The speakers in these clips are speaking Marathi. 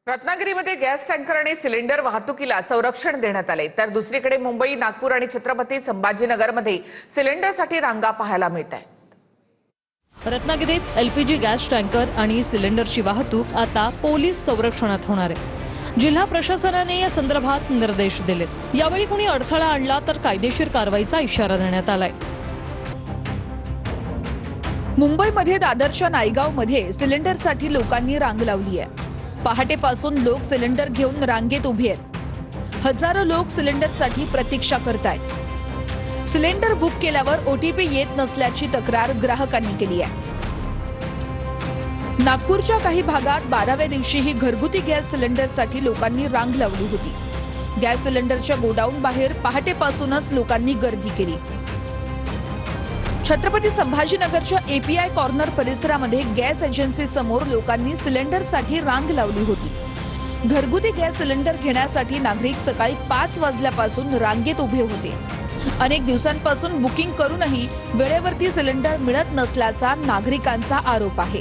रत्नागिरीमध्ये गॅस टँकर आणि सिलेंडर वाहतुकीला संरक्षण देण्यात आले, तर दुसरीकडे मुंबई, नागपूर आणि छत्रपती संभाजीनगरमध्ये सिलेंडरसाठी रांगा पाहायला मिळत आहेत। रत्नागिरीत एलपीजी गॅस टँकर आणि सिलेंडरची वाहतूक आता पोलीस संरक्षणात होणार आहे। जिल्हा प्रशासनाने या संदर्भात निर्देश दिलेत। यावेळी कोणी अडथळा आणला तर कायदेशीर कारवाईचा इशारा देण्यात आलाय। मुंबईमध्ये दादरच्या नायगावमध्ये सिलेंडरसाठी लोकांनी रांग लावली आहे। पहाटेपासून लोक सिलेंडर घेऊन रांगेत उभे आहेत। हजारो लोक सिलेंडरसाठी प्रतीक्षा करतायत। सिलेंडर बुक केल्यावर ओटीपी येत नसल्याची तक्रार ग्राहकांनी केली आहे। नागपूरच्या काही भागात 12व्या दिवशीही घरगुती गॅस सिलेंडरसाठी लोकांनी रांग लावली होती। गॅस सिलेंडरच्या गोडाऊन बाहेर पहाटेपासूनच लोकांनी गर्दी केली। छत्रपती संभाजीनगरच्या एपीआय कॉर्नर परिसरामध्ये गॅस एजन्सी समोर लोकांनी सिलेंडरसाठी रांग लावली होती। घरगुती गॅस सिलेंडर घेण्यासाठी नागरिक सकाळी 5 वाजल्यापासून रांगेत उभे होते। अनेक दिवसांपासून बुकिंग करूनही वेळेवरती सिलेंडर मिळत नसल्याचा नागरिकांचा आरोप आहे।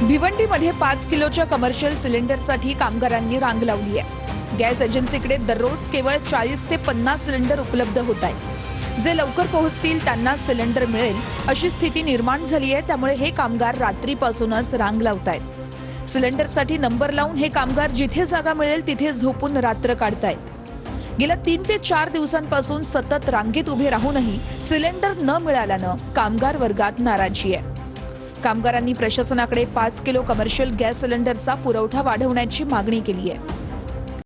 भिवंडीमध्ये 5 किलोच्या कमर्शियल सिलेंडरसाठी कामगारांनी रांग लावली आहे। गॅस एजन्सीकडे दररोज केवळ 40 ते 50 सिलेंडर उपलब्ध होत आहेत। जे लवकर पोहोचतील त्यांना सिलेंडर मिळेल अशी स्थिती निर्माण झाली आहे। त्यामुळे हे कामगार रात्रीपासूनच रांग लावतायत। सिलेंडरसाठी नंबर लावून हे कामगार जिथे जागा मिळेल तिथे झोपून रात्र काढतायत। गेल्या 3 ते 4 दिवसांपासून सतत रांगेत उभे राहूनही सिलेंडर न मिळाल्यानं कामगार वर्गात नाराजी आहे। कामगारांनी प्रशासनाकडे 5 किलो कमर्शियल गॅस सिलेंडरचा पुरवठा वाढवण्याची मागणी केली आहे।